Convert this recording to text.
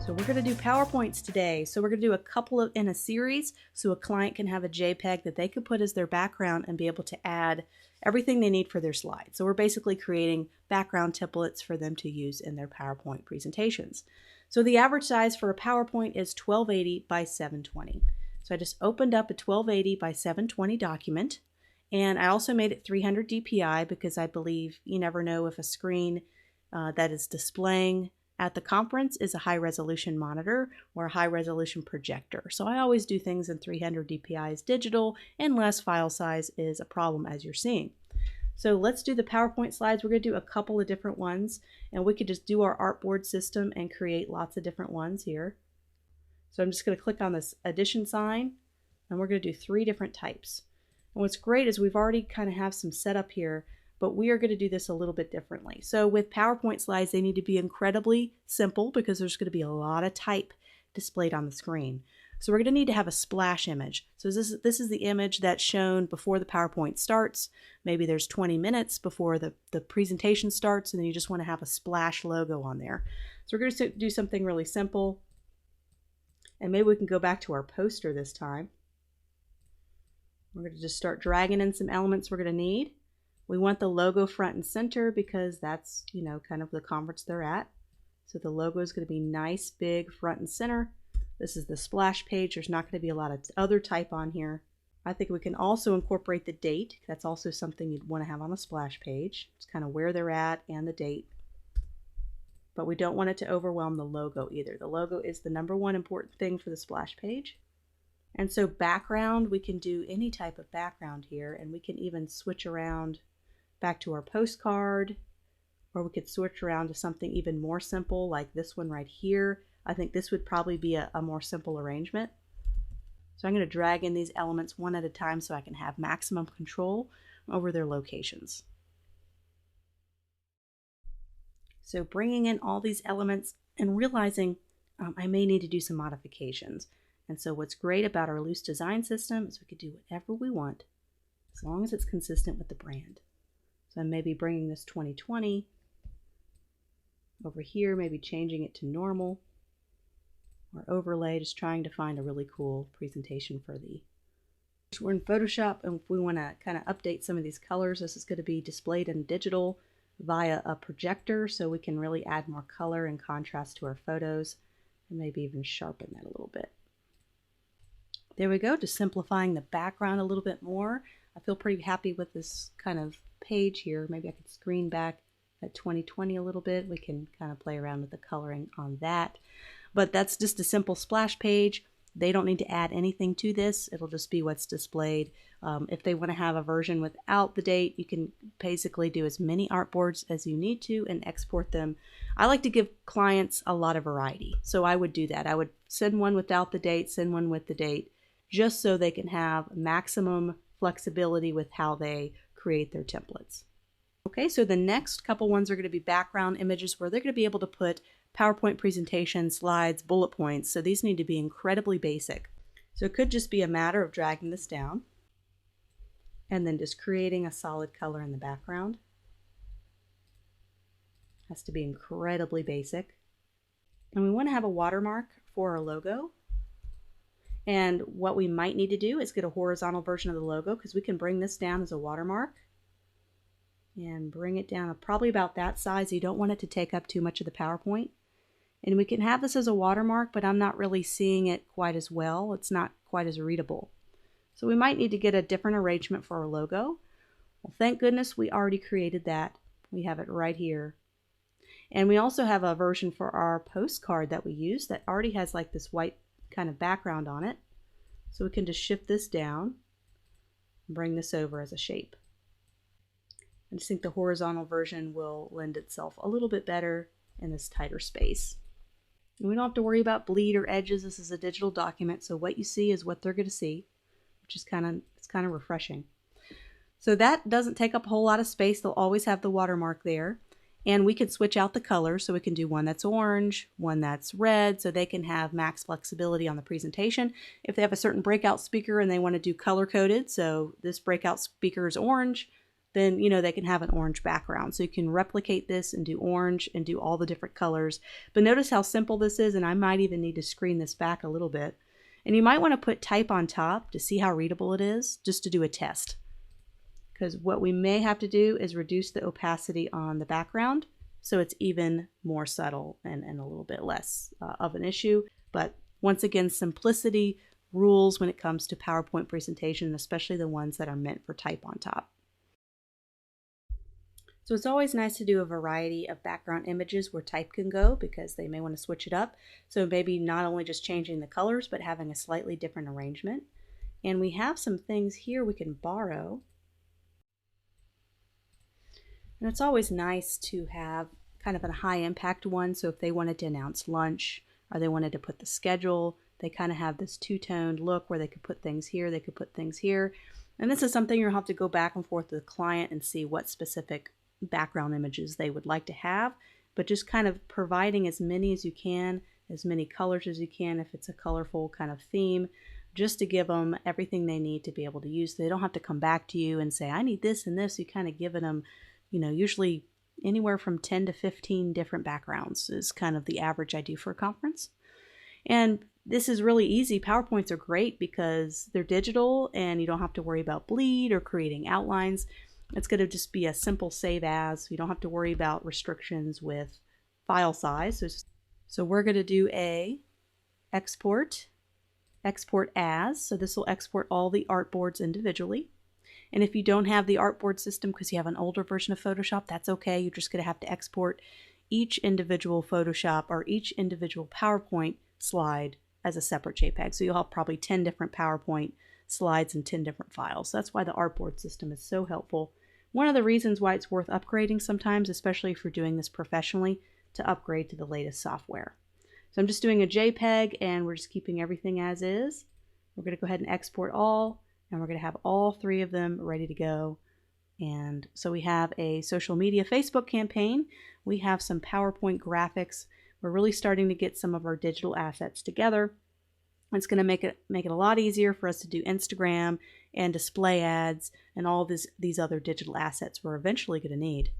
So we're going to do PowerPoints today. So we're going to do a couple of in a series so a client can have a JPEG that they could put as their background and be able to add everything they need for their slides. So we're basically creating background templates for them to use in their PowerPoint presentations. So the average size for a PowerPoint is 1280 by 720. So I just opened up a 1280 by 720 document, and I also made it 300 DPI because I believe you never know if a screen that is displaying at the conference is a high resolution monitor or a high resolution projector. So I always do things in 300 DPI as digital, and less file size is a problem, as you're seeing. So let's do the PowerPoint slides. We're going to do a couple of different ones, and we could just do our artboard system and create lots of different ones here. So I'm just going to click on this addition sign, and we're going to do 3 different types. And what's great is we've already kind of have some setup here, but we are going to do this a little bit differently. So with PowerPoint slides, they need to be incredibly simple because there's going to be a lot of type displayed on the screen. So we're going to need to have a splash image. So this is the image that's shown before the PowerPoint starts. Maybe there's 20 minutes before the presentation starts, and then you just want to have a splash logo on there. So we're going to do something really simple. And maybe we can go back to our poster this time. We're going to just start dragging in some elements we're going to need. We want the logo front and center because that's, kind of the conference they're at. So the logo is going to be nice, big, front and center. This is the splash page. There's not going to be a lot of other type on here. I think we can also incorporate the date. That's also something you'd want to have on a splash page. It's kind of where they're at and the date. But we don't want it to overwhelm the logo either. The logo is the #1 important thing for the splash page. And so background, we can do any type of background here, and we can even switch around back to our postcard, or we could switch around to something even more simple like this one right here. I think this would probably be a more simple arrangement. So I'm going to drag in these elements one at a time so I can have maximum control over their locations. So bringing in all these elements and realizing I may need to do some modifications. And so what's great about our loose design system is we could do whatever we want as long as it's consistent with the brand. So I'm maybe bringing this 2020 over here, maybe changing it to normal or overlay, just trying to find a really cool presentation for the. So we're in Photoshop, and if we want to kind of update some of these colors, this is going to be displayed in digital via a projector, so we can really add more color and contrast to our photos and maybe even sharpen that a little bit. There we go, just simplifying the background a little bit more. I feel pretty happy with this kind of page here. Maybe I could screen back at 2020 a little bit. We can kind of play around with the coloring on that. But that's just a simple splash page. They don't need to add anything to this. It'll just be what's displayed. If they want to have a version without the date, you can basically do as many artboards as you need to and export them. I like to give clients a lot of variety, so I would do that. I would send one without the date, send one with the date, just so they can have maximum flexibility with how they create their templates. Okay, so the next couple ones are going to be background images where they're going to be able to put PowerPoint presentation, slides, bullet points. So these need to be incredibly basic. So it could just be a matter of dragging this down and then just creating a solid color in the background. Has to be incredibly basic. And we want to have a watermark for our logo. And what we might need to do is get a horizontal version of the logo, because we can bring this down as a watermark and bring it down probably about that size. You don't want it to take up too much of the PowerPoint. And we can have this as a watermark, but I'm not really seeing it quite as well. It's not quite as readable. So we might need to get a different arrangement for our logo. Well, thank goodness we already created that. We have it right here. And we also have a version for our postcard that we use that already has like this white kind of background on it. So we can just shift this down and bring this over as a shape. I just think the horizontal version will lend itself a little bit better in this tighter space. And we don't have to worry about bleed or edges. This is a digital document, so what you see is what they're going to see, which is kind of refreshing. So that doesn't take up a whole lot of space. They'll always have the watermark there. And we can switch out the color, so we can do one that's orange, one that's red, so they can have max flexibility on the presentation. If they have a certain breakout speaker and they want to do color coded, so this breakout speaker is orange, then you know they can have an orange background. So you can replicate this and do orange and do all the different colors. But notice how simple this is, and I might even need to screen this back a little bit. And you might want to put type on top to see how readable it is, just to do a test. Because what we may have to do is reduce the opacity on the background so it's even more subtle and a little bit less of an issue. But once again, simplicity rules when it comes to PowerPoint presentation, especially the ones that are meant for type on top. So it's always nice to do a variety of background images where type can go, because they may want to switch it up. So maybe not only just changing the colors, but having a slightly different arrangement. And we have some things here we can borrow. And it's always nice to have kind of a high impact one. So if they wanted to announce lunch or they wanted to put the schedule, they kind of have this two-toned look where they could put things here, they could put things here. And this is something you'll have to go back and forth with the client and see what specific background images they would like to have, but just kind of providing as many as you can, as many colors as you can if it's a colorful kind of theme, just to give them everything they need to be able to use. They don't have to come back to you and say, I need this and this. You kind of giving them, you know, usually anywhere from 10 to 15 different backgrounds is kind of the average I do for a conference. And this is really easy. PowerPoints are great because they're digital and you don't have to worry about bleed or creating outlines. It's going to just be a simple save as. You don't have to worry about restrictions with file size. So we're going to do a export as. So this will export all the artboards individually. And if you don't have the artboard system because you have an older version of Photoshop, that's okay. You're just going to have to export each individual Photoshop or each individual PowerPoint slide as a separate JPEG. So you'll have probably 10 different PowerPoint slides and 10 different files. So that's why the artboard system is so helpful. One of the reasons why it's worth upgrading sometimes, especially if you're doing this professionally, to upgrade to the latest software. So I'm just doing a JPEG and we're just keeping everything as is. We're going to go ahead and export all, and we're going to have all three of them ready to go. And so we have a social media Facebook campaign. We have some PowerPoint graphics. We're really starting to get some of our digital assets together. It's going to make it a lot easier for us to do Instagram and display ads and all these other digital assets we're eventually going to need.